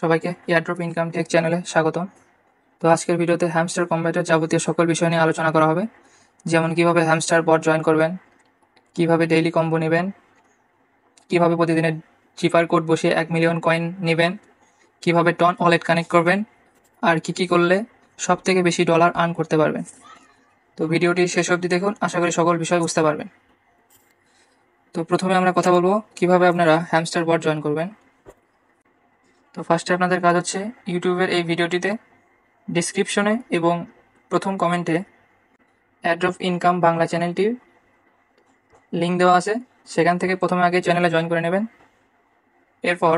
সবাইকে airdrop income take চ্যানেলে স্বাগতম। তো আজকের ভিডিওতে হ্যামস্টার কম্বাইটের যাবতীয় সকল বিষয় নিয়ে আলোচনা করা হবে, যেমন কিভাবে হ্যামস্টার বট জয়েন করবেন, কিভাবে ডেইলি কম্বো নেবেন, কিভাবে প্রতিদিনের চিপার কোড বসিয়ে 1 মিলিয়ন কয়েন নেবেন, কিভাবে টন ওয়ালেট কানেক্ট করবেন, আর কি করলে সব থেকে বেশি ডলার আর্ন করতে পারবেন। তো ভিডিওটি শেষ অবধি দেখুন, আশা করি সকল বিষয় বুঝতে পারবেন। তো প্রথমে আমরা কথা বলবো কিভাবে আপনারা হ্যামস্টার বট জয়েন করবেন। তো ফার্স্টে আপনাদের কাজ হচ্ছে ইউটিউবের এই ভিডিওটিতে ডিসক্রিপশনে এবং প্রথম কমেন্টে এয়ারড্রপ ইনকাম বাংলা চ্যানেলটির লিঙ্ক দেওয়া আছে, সেখান থেকে প্রথমে আগে চ্যানেলে জয়েন করে নেবেন। এরপর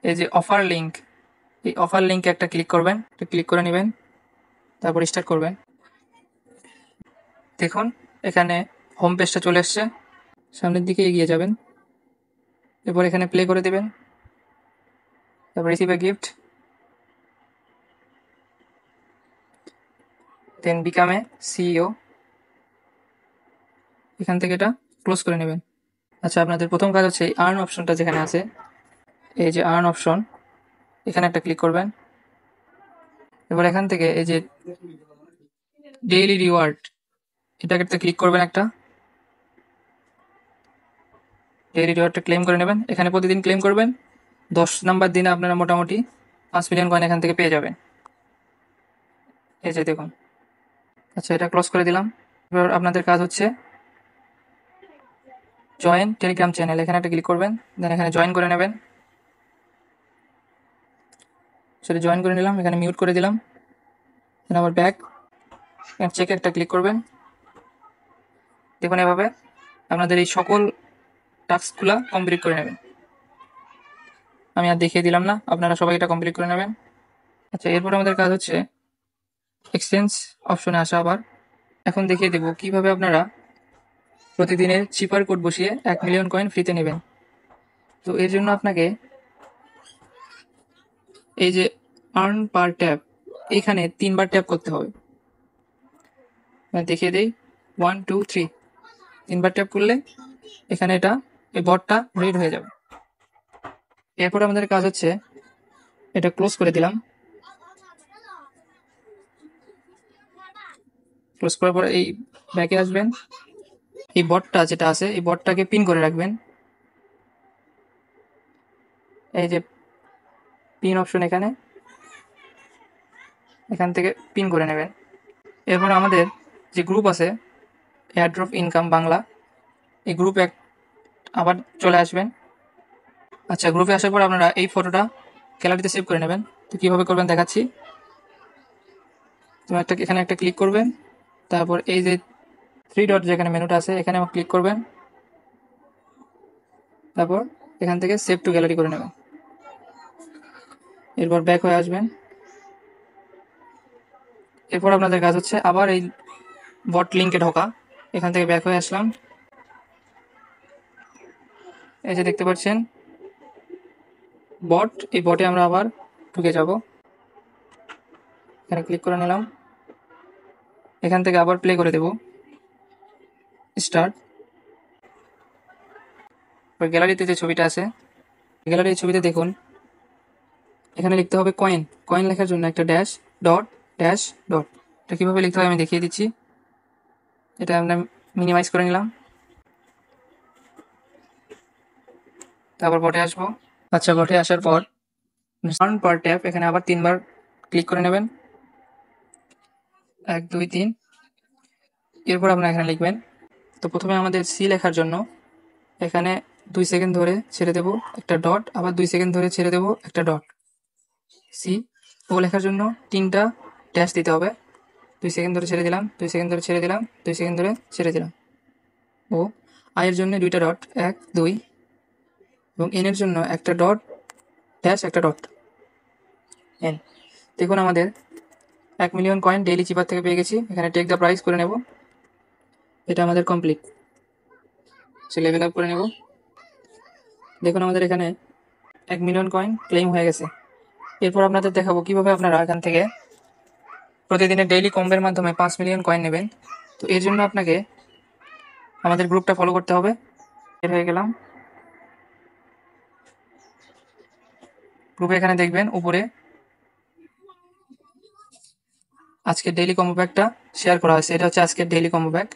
এই যে অফার লিঙ্ক, এই অফার লিঙ্কে একটা ক্লিক করবেন, ক্লিক করে নেবেন, তারপর স্টার্ট করবেন। দেখুন এখানে হোম পেজটা চলে এসছে, সামনের দিকে এগিয়ে যাবেন, এরপর এখানে প্লে করে দেবেন, তারপর receive a gift, then become a CEO, এখান থেকে এটা ক্লোজ করে নেবেন। আচ্ছা, আপনাদের প্রথম কাজ হচ্ছে এই আর্ন অপশনটা যেখানে আছে, এই যে আর্ন অপশন, এখানে একটা ক্লিক করবেন। এবার এখান থেকে এই যে ডেইলি রিওয়ার্ড, এটাকে একটা ক্লিক করবেন, একটা ডেইলি রিওয়ার্ডটা ক্লেম করে নেবেন। এখানে প্রতিদিন ক্লেম করবেন, 10 নাম্বার দিনে আপনারা মোটামুটি 5 মিলিয়ন কয়েন এখান থেকে পেয়ে যাবেন। এই যে দেখুন। আচ্ছা, এটা ক্লোজ করে দিলাম। এবার আপনাদের কাজ হচ্ছে জয়েন টেলিগ্রাম চ্যানেল, এখানে একটা ক্লিক করবেন, দেন এখানে জয়েন করে নেবেন। সেটা জয়েন করে নিলাম, এখানে মিউট করে দিলাম, দেন আবার ব্যাক চেক একটা ক্লিক করবেন। দেখুন এভাবে আপনাদের এই সকল টাস্কগুলো কমপ্লিট করে নেবেন। আমি আর দেখিয়ে দিলাম না, আপনারা সবাই এটা কমপ্লিট করে নেবেন। আচ্ছা, এরপর আমাদের কাজ হচ্ছে এক্সচেঞ্জ অপশনে আসা। আবার এখন দেখিয়ে দেবো কিভাবে আপনারা প্রতিদিনের চিপার কোড বসিয়ে 1 মিলিয়ন কয়েন ফ্রিতে নেবেন। তো এর জন্য আপনাকে এই যে আর্ন পার ট্যাপ, এখানে 3বার ট্যাপ করতে হবে। দেখিয়ে দেই, 1 2 3, 3বার ট্যাপ করলে এখানে এটা এই বটটা রেড হয়ে যাবে। এরপর আমাদের কাজ হচ্ছে এটা ক্লোজ করে দিলাম। ক্লোজ করার পর এই ব্যাকে আসবেন, এই বটটা যেটা আছে এই বটটাকে পিন করে রাখবেন। এই যে পিন অপশন, এখান থেকে পিন করে নেবেন। এরপর আমাদের যে গ্রুপ আছে এয়ারড্রপ ইনকাম বাংলা, এই গ্রুপে আবার চলে আসবেন। আচ্ছা, গ্রুপে আসার পর আপনারা এই ফটোটা গ্যালারিতে সেভ করে নেবেন। তো কীভাবে করবেন দেখাচ্ছি। তো এখানে একটা ক্লিক করবেন, তারপর এই যে 3 ডট যেখানে মেনুটা আছে এখানে ক্লিক করবেন, তারপর এখান থেকে সেভ টু গ্যালারি করে নেবেন। এরপর ব্যাক হয়ে আসবেন। এরপর আপনাদের কাজ হচ্ছে আবার এই বট লিঙ্কে ঢোকা, এখান থেকে ব্যাক হয়ে আসলাম। এই যে দেখতে পাচ্ছেন বট, এই বটে আমরা আবার ঢুকে যাব। এখানে ক্লিক করে নিলাম, এখান থেকে আবার প্লে করে দেব, স্টার্ট। গ্যালারিতে যে ছবিটা আছে, গ্যালারির ছবিতে দেখুন এখানে লিখতে হবে কয়েন। কয়েন লেখার জন্য একটা ড্যাশ ডট ড্যাশ ডট, এটা কীভাবে লিখতে হবে আমি দেখিয়ে দিচ্ছি। এটা আমরা মিনিমাইজ করে নিলাম, তারপর বটে আসবো। আচ্ছা, বটে আসার পর আর্ন পার ট্যাপ, এখানে আবার 3বার ক্লিক করে নেবেন, 1 2 3। এরপর আপনারা এখানে লিখবেন। তো প্রথমে আমাদের সি লেখার জন্য এখানে 2 সেকেন্ড ধরে ছেড়ে দেব একটা ডট, আবার 2 সেকেন্ড ধরে ছেড়ে দেব একটা ডট। সি ও লেখার জন্য 3টা ড্যাশ দিতে হবে, 2 সেকেন্ড ধরে ছেড়ে দিলাম, 2 সেকেন্ড ধরে ছেড়ে দিলাম, 2 সেকেন্ড ধরে ছেড়ে দিলাম। ও আয়ের জন্য 2টা ডট, 1 2, এবং এনের জন্য একটা ডট ড্যাশ একটা ডট এন। দেখুন আমাদের 1 মিলিয়ন কয়েন ডেইলি চিপার থেকে পেয়ে গেছি। এখানে টেক দ্য প্রাইস করে নেব, এটা আমাদের কমপ্লিট। সে লেভেল আপ করে নেব। দেখুন আমাদের এখানে 1 মিলিয়ন কয়েন ক্লেম হয়ে গেছে। এরপর আপনাদের দেখাবো কিভাবে আপনারা এখান থেকে প্রতিদিনের ডেইলি কম্বের মাধ্যমে 5 মিলিয়ন কয়েন নেবেন। তো এর জন্য আপনাকে আমাদের গ্রুপটা ফলো করতে হবে। বের হয়ে গেলাম, গ্রুপে এখানে দেখবেন উপরে আজকের ডেইলি কম্বো প্যাকটা শেয়ার করা হয়েছে। এটা হচ্ছে আজকের ডেইলি কম্বো প্যাক।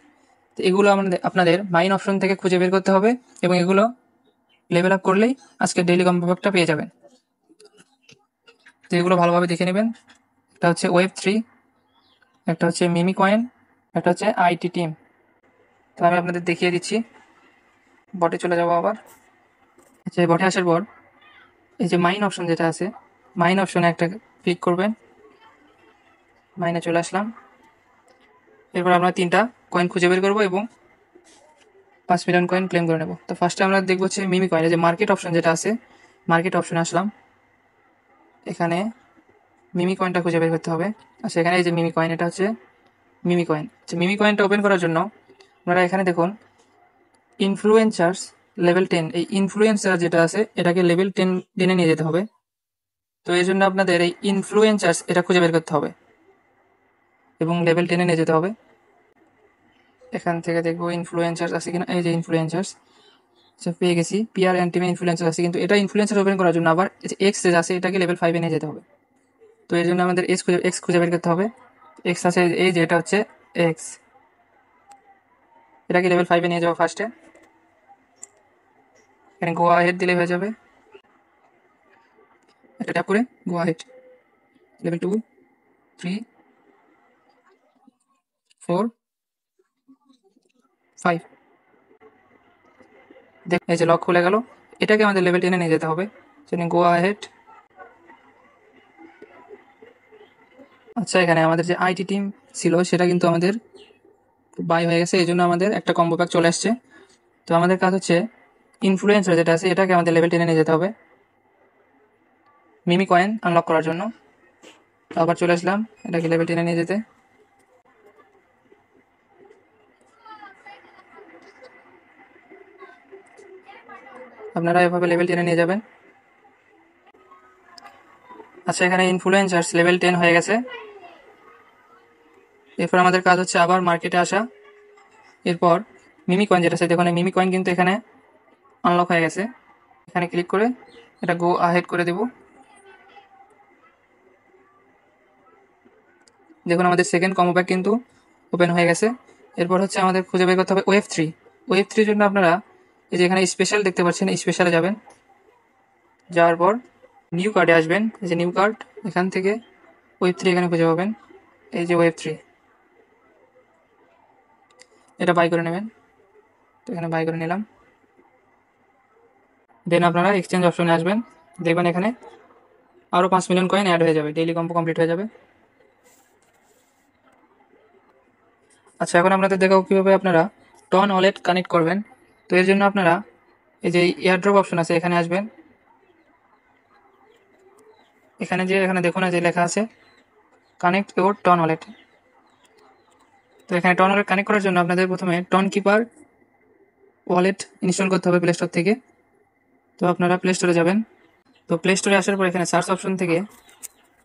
তো এগুলো আপনাদের মাইন অপশন থেকে খুঁজে বের করতে হবে এবং এগুলো লেভেল আপ করলেই আজকের ডেইলি কম্বো প্যাকটা পেয়ে যাবেন। তো এগুলো ভালোভাবে দেখে নেবেন। একটা হচ্ছে Web3, একটা হচ্ছে মিমি কয়েন, একটা হচ্ছে আইটি টিম। তো আমি আপনাদের দেখিয়ে দিচ্ছি। বটে চলে যাবো আবার। আচ্ছা, বটে আসার পর এই যে মাইন অপশন যেটা আছে, মাইন অপশনে একটা ক্লিক করবেন। মাইনে চলে আসলাম। এরপর আমরা 3টা কয়েন খুঁজে বের করবো এবং 5 মিলিয়ন কয়েন ক্লেম করে নেব। তো ফার্স্টে আমরা দেখবো হচ্ছে মিমি কয়েন, যে মার্কেট অপশন যেটা আছে, মার্কেট অপশনে আসলাম। এখানে মিমি কয়েনটা খুঁজে বের করতে হবে। আচ্ছা, এখানে এই যে মিমি কয়েন, এটা হচ্ছে মিমি কয়েন। আচ্ছা, মিমি কয়েনটা ওপেন করার জন্য আপনারা এখানে দেখুন ইনফ্লুয়েন্সার্স লেভেল 10, এই ইনফ্লুয়েন্সার যেটা আছে এটাকে লেভেল 10 নিয়ে যেতে হবে। তো এই জন্য আপনাদের এই ইনফ্লুয়েন্সার্স এটা খুঁজে বের করতে হবে এবং লেভেল 10 নিয়ে যেতে হবে। এখান থেকে দেখবো ইনফ্লুয়েন্সার্স আছে কিনা। এই যে ইনফ্লুয়েন্সার্স, আচ্ছা পেয়ে গেছি। পিআর অ্যান্ড টিমে ইনফ্লুয়েন্সার আছে, কিন্তু এটা ইনফ্লুয়েন্সার ওপেন করার জন্য আবার এক্স যে আছে এটাকে লেভেল 5 নিয়ে যেতে হবে। তো এর জন্য আমাদের এক্স খুঁজে বের করতে হবে। এক্স আছে এই যে, এটা হচ্ছে এক্স, এটাকে লেভেল 5 নিয়ে যাবো ফার্স্টে। এখানে গো আহেড দিলে হয়ে যাবে। একটা ট্যাপ করে গো আহেড। লেভেল 2, 3, 4, 5। দেখ এই যে লক খুলে গেল। এটাকে আমাদের লেভেল 10 নিয়ে যেতে হবে। সেখানে গো আহেড। আচ্ছা, এখানে আমাদের যে আইটি টিম ছিল সেটা কিন্তু আমাদের বাই হয়ে গেছে, এই জন্য আমাদের একটা কম্বো প্যাক চলে আসছে। তো আমাদের কাজ হচ্ছে ইনফ্লুয়েন্সার যেটা আছে এটাকে আমাদের লেভেল 10 নিয়ে যেতে হবে মিমি কয়েন আনলক করার জন্য। তো আবার চলে আসলাম এটাকে লেভেল 10 নিয়ে যেতে। আপনারা এভাবে লেভেল 10 নিয়ে যাবেন। আচ্ছা, এখানে ইনফ্লুয়েন্সার্স লেভেল 10 হয়ে গেছে। এরপর আমাদের কাজ হচ্ছে আবার মার্কেটে আসা। এরপর মিমি কয়েন যেটা আছে দেখুন, মিমি কয়েন কিন্তু এখানে আনলক হয়ে গেছে। এখানে ক্লিক করে এটা গো আহেড করে দেব। দেখুন আমাদের সেকেন্ড কম্বো প্যাক কিন্তু ওপেন হয়ে গেছে। এরপর হচ্ছে আমাদের খুঁজে বের করতে হবে Web3। Web3 জন্য আপনারা এই যে এখানে স্পেশাল দেখতে পাচ্ছেন, স্পেশালে যাবেন। যাওয়ার পর নিউ কার্ডে আসবেন। এই যে নিউ কার্ড, এখান থেকে Web3 এখানে খুঁজে পাবেন। এই যে Web3, এটা বাই করে নেবেন। তো এখানে বাই করে নিলাম। দেন আপনারা এক্সচেঞ্জ অপশনে আসবেন। দেখবেন এখানে আরও 5 মিলিয়ন কয়েন অ্যাড হয়ে যাবে, ডেইলি কম্বো কমপ্লিট হয়ে যাবে। আচ্ছা, এখন আপনাদের দেখাবো কীভাবে আপনারা টন ওয়ালেট কানেক্ট করবেন। তো এর জন্য আপনারা এই যে এয়ারড্রপ অপশন আছে এখানে আসবেন। এখানে দেখুন যে লেখা আছে কানেক্ট ইউর টন ওয়ালেট। তো এখানে টন ওয়ালেট কানেক্ট করার জন্য আপনাদের প্রথমে টন কিপার ওয়ালেট ইনস্টল করতে হবে প্লে স্টোর থেকে। তো আপনারা প্লে স্টোরে যাবেন। তো প্লে স্টোরে আসার পর এখানে সার্চ অপশন থেকে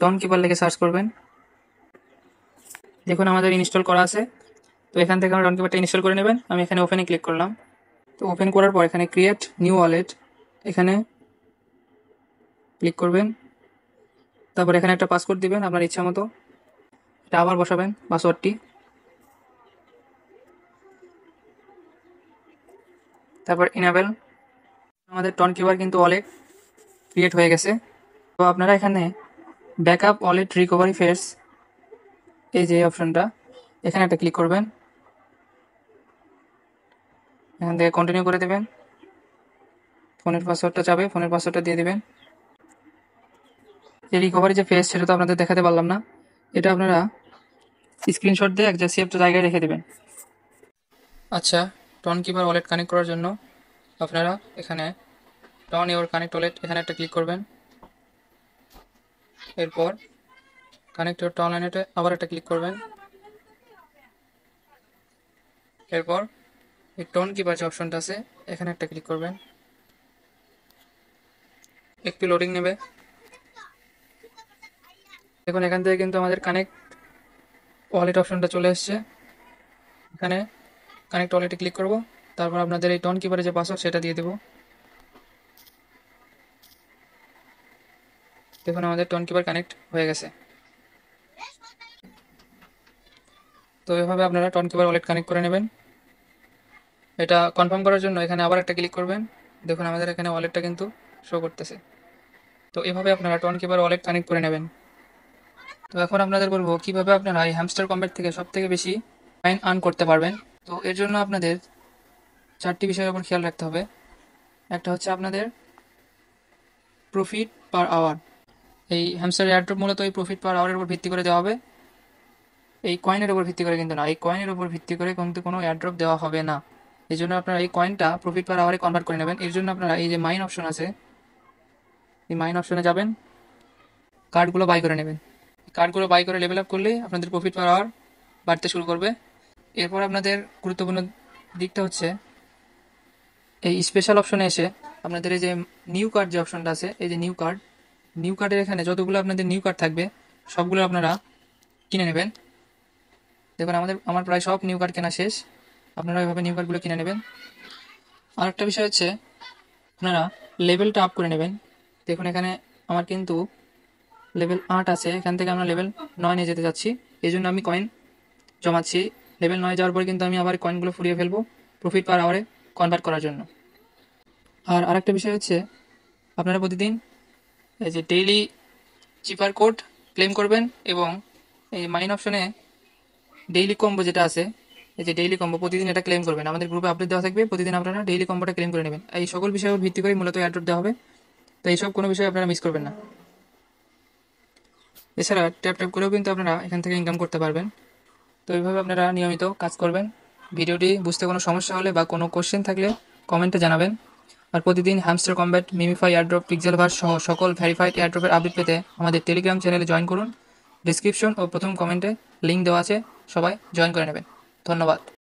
টন কিপার লিখে সার্চ করবেন। দেখুন আমাদের ইনস্টল করা আছে। তো এখান থেকে আমরা টন কিপারটা ইনস্টল করে নেবেন। আমি এখানে ওপেনে ক্লিক করলাম। তো ওপেন করার পর এখানে ক্রিয়েট নিউ ওয়ালেট এখানে ক্লিক করবেন। তারপর এখানে একটা পাসওয়ার্ড দিবেন আপনার ইচ্ছা মতো। এটা আবার বসাবেন পাসওয়ার্ডটি। তারপর ইনেবল। আমাদের টন কিপার কিন্তু ওয়ালেট ক্রিয়েট হয়ে গেছে। তো আপনারা এখানে ব্যাকআপ ওয়ালেট রিকভারি ফেস, এই যে অপশনটা, এখানে একটা ক্লিক করবেন। এখান থেকে কন্টিনিউ করে দেবেন। ফোনের পাসওয়ার্ডটা চাবে, ফোনের পাসওয়ার্ডটা দিয়ে দেবেন। এই রিকভারি যে ফেস সেটা তো আপনাদের দেখাতে পারলাম না, এটা আপনারা স্ক্রিনশট দিয়ে একটা সেভ জায়গায় রেখে দেবেন। আচ্ছা, টন কিপার ওয়ালেট কানেক্ট করার জন্য আপনারা এখানে টন ইওর কানেক্ট ওয়ালেট এখানে একটা ক্লিক করবেন। এরপর কানেক্ট ইওর টন ওয়ালেটে আবার একটা ক্লিক করবেন। এরপর এই টন কিপার যে অপশনটা আছে এখানে একটা ক্লিক করবেন। একটু লোডিং নেবে। দেখুন এখান থেকে কিন্তু আমাদের কানেক্ট ওয়ালেট অপশনটা চলে এসছে। এখানে কানেক্ট ওয়ালেটে ক্লিক করব। তারপর আপনাদের এই টন কিপারের যে পাসওয়ার্ড সেটা দিয়ে দেবো। দেখুন আমাদের টোন কিপার কানেক্ট হয়ে গেছে। তো এভাবে আপনারা টোন কিপার ওয়ালেট কানেক্ট করে নেবেন। এটা কনফার্ম করার জন্য এখানে আবার একটা ক্লিক করবেন। দেখুন আমাদের এখানে ওয়ালেটটা কিন্তু শো করতেছে। তো এভাবে আপনারা টোন কিপার ওয়ালেট কানেক্ট করে নেবেন। তো এখন আপনাদের বলবো কিভাবে আপনারা এই হ্যামস্টার কম্ব্যাট থেকে সবথেকে বেশি কয়েন আর্ন করতে পারবেন। তো এর জন্য আপনাদের 4টি বিষয়ের উপর খেয়াল রাখতে হবে। একটা হচ্ছে আপনাদের প্রফিট পার আওয়ার। এই হ্যামস্টার এয়ারড্রপ মূলত এই প্রফিট পার আওয়ারের উপর ভিত্তি করে দেওয়া হবে, এই কয়েনের উপর ভিত্তি করে কিন্তু না। এই কয়েনের উপর ভিত্তি করে কিন্তু কোনো এয়ারড্রপ দেওয়া হবে না। এই জন্য আপনারা এই কয়েনটা প্রফিট পার আওয়ারে কনভার্ট করে নেবেন। এর জন্য আপনারা এই যে মাইন অপশন আছে, এই মাইন অপশনে যাবেন, কার্ডগুলো বাই করে নেবেন। কার্ডগুলো বাই করে লেভেল আপ করলেই আপনাদের প্রফিট পার আওয়ার বাড়তে শুরু করবে। এরপর আপনাদের গুরুত্বপূর্ণ দিকটা হচ্ছে এই স্পেশাল অপশনে এসে আপনাদের এই যে নিউ কার্ড যে অপশনটা আছে, এই যে নিউ কার্ডের এখানে যতগুলো আপনাদের নিউ কার্ড থাকবে সবগুলো আপনারা কিনে নেবেন। দেখুন আমার প্রায় সব নিউ কার্ড কেনা শেষ। আপনারা এভাবে নিউ কার্ডগুলো কিনে নেবেন। আর একটা বিষয় হচ্ছে আপনারা লেভেলটা আপ করে নেবেন। দেখুন এখানে আমার কিন্তু লেভেল 8 আছে, এখান থেকে আমরা লেভেল 9 নিয়ে যেতে যাচ্ছি। এই জন্য আমি কয়েন জমাচ্ছি। লেভেল 9 যাওয়ার পরে কিন্তু আমি আবার কয়েনগুলো ফুরিয়ে ফেলবো প্রফিট পার আওয়ারে কনভার্ট করার জন্য। আর আরেকটা বিষয় হচ্ছে আপনারা প্রতিদিন এই যে ডেইলি চিপার কোড ক্লেম করবেন এবং এই মাইন অপশনে ডেইলি কম্বো যেটা আছে, এই যে ডেইলি কম্বো প্রতিদিন এটা ক্লেম করবেন। আমাদের গ্রুপে আপডেট দেওয়া থাকবে, প্রতিদিন আপনারা ডেইলি কম্বোটা ক্লেম করে নেবেন। এই সকল বিষয়ের ভিত্তি করে মূলত এয়ারড্রপ দেওয়া হবে। তো এইসব কোনো বিষয় আপনারা মিস করবেন না। এছাড়া ট্যাপ ট্যাপ করেও কিন্তু আপনারা এখান থেকে ইনকাম করতে পারবেন। তো এইভাবে আপনারা নিয়মিত কাজ করবেন। ভিডিওটি বুঝতে কোনো সমস্যা হলে বা কোনো কোশ্চেন থাকলে কমেন্টে জানাবেন। আর প্রতিদিন hamster combat, MemeFi airdrop, pixel verse সহ সকল ভেরিফাইড এয়ারড্রপের আপডেট পেতে আমাদের টেলিগ্রাম চ্যানেলে জয়েন করুন। ডিসক্রিপশন ও প্রথম কমেন্টে লিঙ্ক দেওয়া আছে, সবাই জয়েন করে নেবেন। ধন্যবাদ।